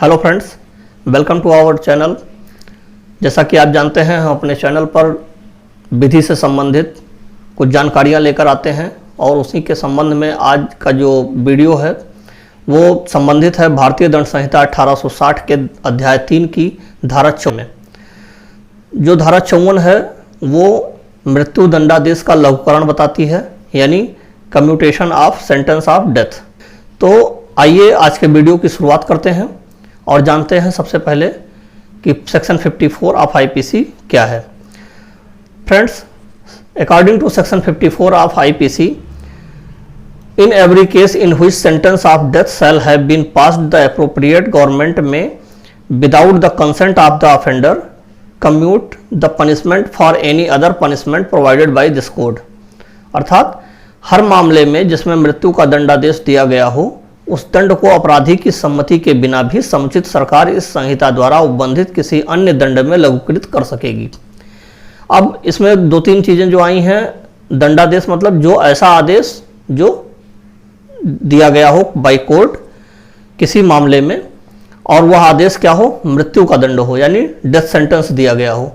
Hello friends, welcome to our channel. जैसा कि आप जानते हैं, हम अपने चैनल पर विधि से संबंधित कुछ जानकारियां लेकर आते हैं और उसी के संबंध में आज का जो वीडियो है वो संबंधित है भारतीय दंड संहिता 1860 के अध्याय 3 की धारा 54 में। जो धारा 54 है वो मृत्यु दंडादेश का लघुकरण बताती है, यानी commutation of sentence of death. तो आइए आज के वीडियो की शुरुआत करते हैं और जानते हैं सबसे पहले कि सेक्शन 54 ऑफ आईपीसी क्या है। Friends, according to section 54 of IPC, in every case in which sentence of death shall have been passed, the appropriate government may, without the consent of the offender, commute the punishment for any other punishment provided by this code। अर्थात हर मामले में जिसमें मृत्यु का दंडादेश दिया गया हो, उस दंड को अपराधी की सम्मति के बिना भी समुचित सरकार इस संहिता द्वारा उपबंधित किसी अन्य दंड में लघुकृत कर सकेगी। अब इसमें दो तीन चीजें जो आई हैं, दंडादेश मतलब जो ऐसा आदेश जो दिया गया हो बाय कोर्ट किसी मामले में, और वह आदेश क्या हो, मृत्यु का दंड हो, यानी डेथ सेंटेंस दिया गया हो।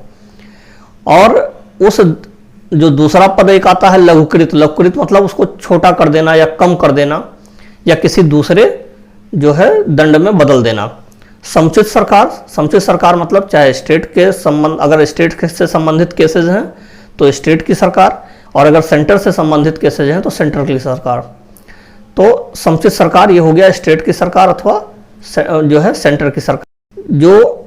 और उस जो दूसरा पद एक आता है लघुकृत। लघुकृत मतलब उसको छोटा कर देना या कम कर देना या किसी दूसरे जो है दंड में बदल देना। समुचित सरकार मतलब चाहे स्टेट के संबंध, अगर स्टेट से संबंधित केसेज हैं तो स्टेट की सरकार, और अगर सेंटर से संबंधित केसेज हैं तो सेंटर की सरकार। तो समुचित सरकार ये हो गया स्टेट की सरकार अथवा जो है सेंटर की सरकार, जो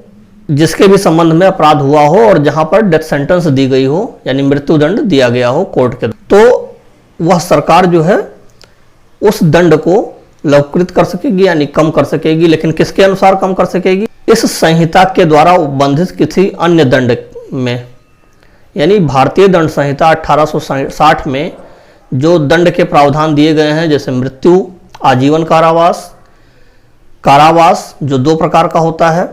जिसके भी संबंध में अपराध हुआ हो और जहां पर डेथ सेंटेंस दी गई हो, यानी मृत्यु दंड दिया गया हो कोर्ट के, तो वह सरकार जो है उस दंड को लघुकृत कर सकेगी यानी कम कर सकेगी। लेकिन किसके अनुसार कम कर सकेगी? इस संहिता के द्वारा उपबंधित किसी अन्य दंड में, यानी भारतीय दंड संहिता 1860 में जो दंड के प्रावधान दिए गए हैं, जैसे मृत्यु, आजीवन कारावास, कारावास जो दो प्रकार का होता है,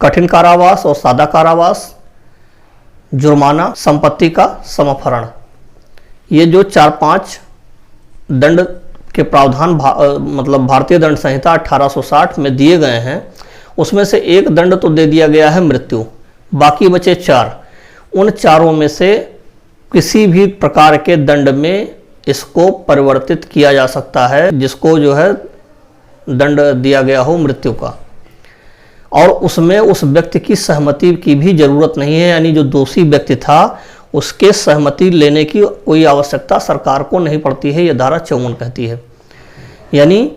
कठिन कारावास और सादा कारावास, जुर्माना, संपत्ति का समर्पण, ये जो 4-5 दंड के प्रावधान मतलब भारतीय दंड संहिता 1860 में दिए गए हैं, उसमें से एक दंड तो दे दिया गया है मृत्यु, बाकी बचे 4। उन चारों में से किसी भी प्रकार के दंड में इसको परिवर्तित किया जा सकता है, जिसको जो है दंड दिया गया हो मृत्यु का, और उसमें उस व्यक्ति की सहमति की भी जरूरत नहीं है, यानी जो दोषी व्यक्ति था उसके सहमति लेने की कोई आवश्यकता सरकार को नहीं पड़ती है, यह धारा 54 कहती है। यानी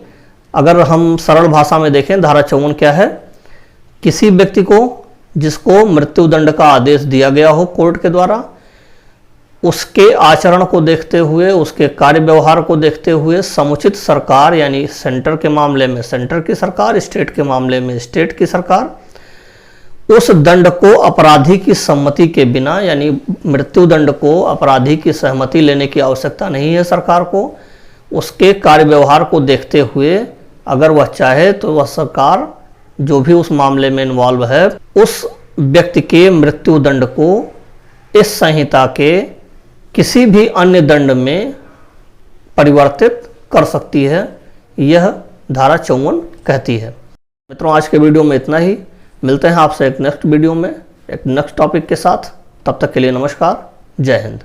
अगर हम सरल भाषा में देखें, धारा 54 क्या है? किसी व्यक्ति को जिसको मृत्यु दंड का आदेश दिया गया हो कोर्ट के द्वारा, उसके आचरण को देखते हुए, उसके कार्य व्यवहार को देखते हुए समुचित सरकार, यानी सेंटर के मामले में सेंटर की सरकार, स्टेट के मामले में स्टेट की सरकार, उस दंड को अपराधी की सम्मति के बिना, यानी मृत्यु दंड को अपराधी की सहमति लेने की आवश्यकता नहीं है सरकार को, उसके कार्य व्यवहार को देखते हुए अगर वह चाहे तो वह सरकार जो भी उस मामले में इन्वॉल्व है, उस व्यक्ति के मृत्यु दंड को इस संहिता के किसी भी अन्य दंड में परिवर्तित कर सकती है, यह धारा 54 कहती है। मित्रों, आज के वीडियो में इतना ही। मिलते हैं आपसे एक नेक्स्ट वीडियो में एक नेक्स्ट टॉपिक के साथ। तब तक के लिए नमस्कार, जय हिंद।